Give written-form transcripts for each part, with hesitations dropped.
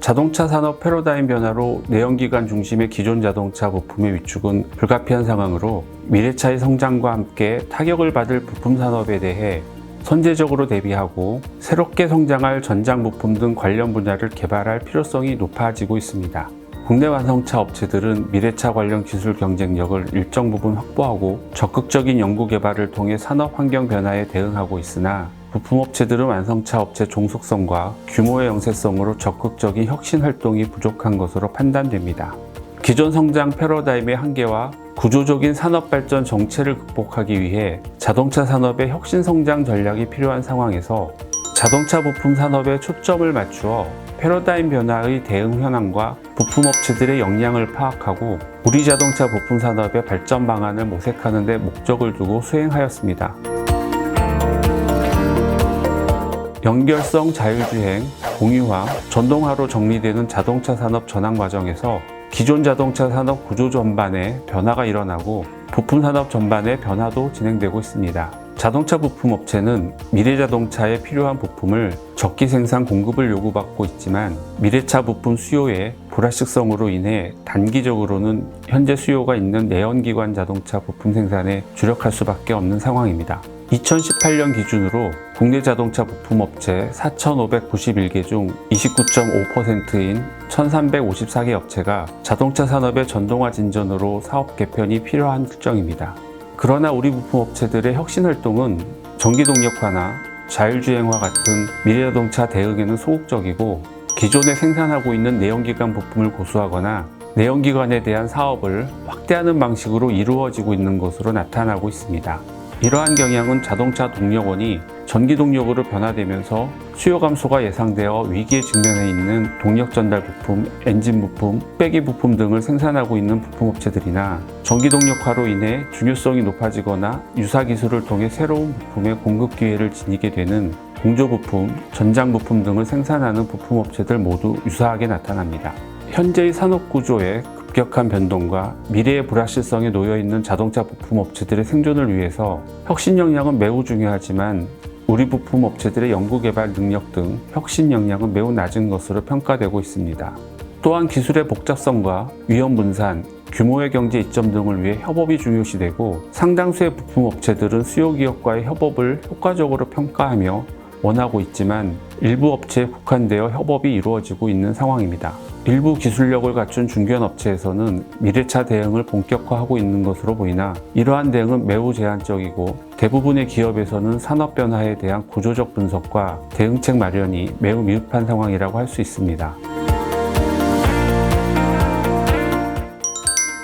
자동차 산업 패러다임 변화로 내연기관 중심의 기존 자동차 부품의 위축은 불가피한 상황으로 미래차의 성장과 함께 타격을 받을 부품 산업에 대해 선제적으로 대비하고 새롭게 성장할 전장 부품 등 관련 분야를 개발할 필요성이 높아지고 있습니다. 국내 완성차 업체들은 미래차 관련 기술 경쟁력을 일정 부분 확보하고 적극적인 연구 개발을 통해 산업 환경 변화에 대응하고 있으나 부품업체들은 완성차 업체 종속성과 규모의 영세성으로 적극적인 혁신 활동이 부족한 것으로 판단됩니다. 기존 성장 패러다임의 한계와 구조적인 산업 발전 정체를 극복하기 위해 자동차 산업의 혁신 성장 전략이 필요한 상황에서 자동차 부품 산업에 초점을 맞추어 패러다임 변화의 대응 현황과 부품업체들의 역량을 파악하고 우리 자동차 부품 산업의 발전 방안을 모색하는 데 목적을 두고 수행하였습니다. 연결성 자율주행, 공유화, 전동화로 정리되는 자동차 산업 전환 과정에서 기존 자동차 산업 구조 전반에 변화가 일어나고 부품 산업 전반에 변화도 진행되고 있습니다. 자동차 부품 업체는 미래 자동차에 필요한 부품을 적기 생산 공급을 요구받고 있지만 미래차 부품 수요의 불확실성으로 인해 단기적으로는 현재 수요가 있는 내연기관 자동차 부품 생산에 주력할 수밖에 없는 상황입니다. 2018년 기준으로 국내 자동차 부품 업체 4,591개 중 29.5%인 1,354개 업체가 자동차 산업의 전동화 진전으로 사업 개편이 필요한 실정입니다. 그러나 우리 부품 업체들의 혁신 활동은 전기동력화나 자율주행화 같은 미래자동차 대응에는 소극적이고 기존에 생산하고 있는 내연기관 부품을 고수하거나 내연기관에 대한 사업을 확대하는 방식으로 이루어지고 있는 것으로 나타나고 있습니다. 이러한 경향은 자동차 동력원이 전기동력으로 변화되면서 수요 감소가 예상되어 위기에 직면해 있는 동력 전달 부품, 엔진 부품, 빼기 부품 등을 생산하고 있는 부품업체들이나 전기동력화로 인해 중요성이 높아지거나 유사 기술을 통해 새로운 부품의 공급 기회를 지니게 되는 공조부품, 전장부품 등을 생산하는 부품업체들 모두 유사하게 나타납니다. 현재의 산업구조의 급격한 변동과 미래의 불확실성에 놓여있는 자동차 부품업체들의 생존을 위해서 혁신 역량은 매우 중요하지만 우리 부품업체들의 연구개발 능력 등 혁신 역량은 매우 낮은 것으로 평가되고 있습니다. 또한 기술의 복잡성과 위험 분산, 규모의 경제 이점 등을 위해 협업이 중요시되고 상당수의 부품업체들은 수요 기업과의 협업을 효과적으로 평가하며 원하고 있지만 일부 업체에 국한되어 협업이 이루어지고 있는 상황입니다. 일부 기술력을 갖춘 중견 업체에서는 미래차 대응을 본격화하고 있는 것으로 보이나 이러한 대응은 매우 제한적이고 대부분의 기업에서는 산업 변화에 대한 구조적 분석과 대응책 마련이 매우 미흡한 상황이라고 할 수 있습니다.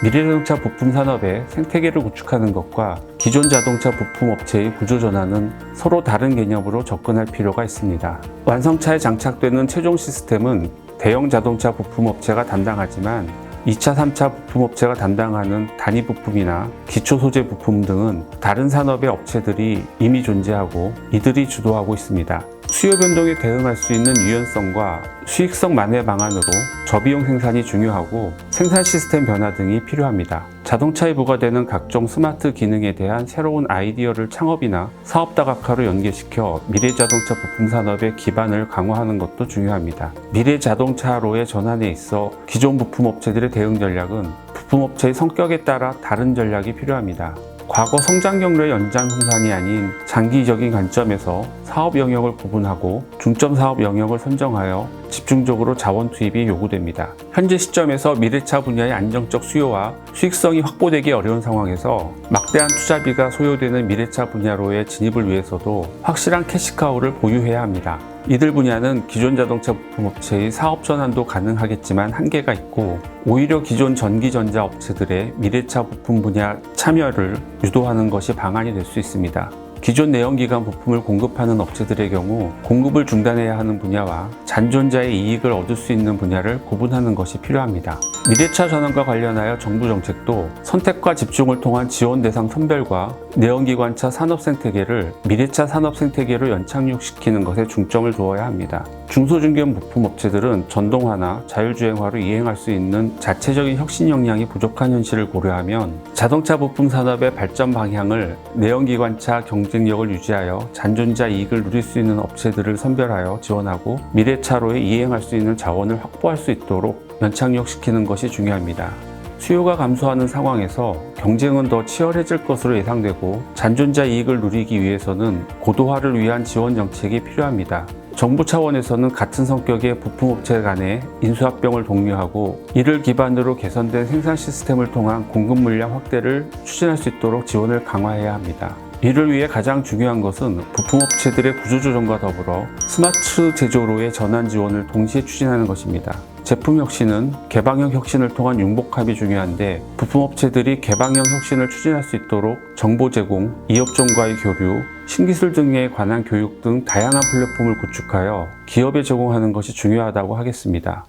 미래자동차 부품 산업의 생태계를 구축하는 것과 기존 자동차 부품 업체의 구조 전환은 서로 다른 개념으로 접근할 필요가 있습니다. 완성차에 장착되는 최종 시스템은 대형 자동차 부품 업체가 담당하지만 2차, 3차 부품 업체가 담당하는 단위 부품이나 기초 소재 부품 등은 다른 산업의 업체들이 이미 존재하고 이들이 주도하고 있습니다. 수요 변동에 대응할 수 있는 유연성과 수익성 만회 방안으로 저비용 생산이 중요하고 생산 시스템 변화 등이 필요합니다. 자동차에 부과되는 각종 스마트 기능에 대한 새로운 아이디어를 창업이나 사업 다각화로 연계시켜 미래 자동차 부품 산업의 기반을 강화하는 것도 중요합니다. 미래 자동차로의 전환에 있어 기존 부품 업체들의 대응 전략은 부품 업체의 성격에 따라 다른 전략이 필요합니다. 과거 성장 경로의 연장선상이 아닌 장기적인 관점에서 사업 영역을 구분하고 중점 사업 영역을 선정하여 집중적으로 자원 투입이 요구됩니다. 현재 시점에서 미래차 분야의 안정적 수요와 수익성이 확보되기 어려운 상황에서 막대한 투자비가 소요되는 미래차 분야로의 진입을 위해서도 확실한 캐시카우를 보유해야 합니다. 이들 분야는 기존 자동차 부품업체의 사업 전환도 가능하겠지만 한계가 있고 오히려 기존 전기전자 업체들의 미래차 부품 분야 참여를 유도하는 것이 방안이 될 수 있습니다. 기존 내연기관 부품을 공급하는 업체들의 경우 공급을 중단해야 하는 분야와 잔존자의 이익을 얻을 수 있는 분야를 구분하는 것이 필요합니다. 미래차 전환과 관련하여 정부 정책도 선택과 집중을 통한 지원 대상 선별과 내연기관차 산업 생태계를 미래차 산업 생태계로 연착륙시키는 것에 중점을 두어야 합니다. 중소중견 부품 업체들은 전동화나 자율주행화로 이행할 수 있는 자체적인 혁신 역량이 부족한 현실을 고려하면 자동차 부품 산업의 발전 방향을 내연기관차 경제 경쟁력을 유지하여 잔존자 이익을 누릴 수 있는 업체들을 선별하여 지원하고 미래차로에 이행할 수 있는 자원을 확보할 수 있도록 연착륙시키는 것이 중요합니다. 수요가 감소하는 상황에서 경쟁은 더 치열해질 것으로 예상되고 잔존자 이익을 누리기 위해서는 고도화를 위한 지원 정책이 필요합니다. 정부 차원에서는 같은 성격의 부품업체 간의 인수합병을 독려하고 이를 기반으로 개선된 생산 시스템을 통한 공급 물량 확대를 추진할 수 있도록 지원을 강화해야 합니다. 이를 위해 가장 중요한 것은 부품업체들의 구조조정과 더불어 스마트 제조로의 전환 지원을 동시에 추진하는 것입니다. 제품 혁신은 개방형 혁신을 통한 융복합이 중요한데 부품업체들이 개방형 혁신을 추진할 수 있도록 정보 제공, 이업종과의 교류, 신기술 등에 관한 교육 등 다양한 플랫폼을 구축하여 기업에 제공하는 것이 중요하다고 하겠습니다.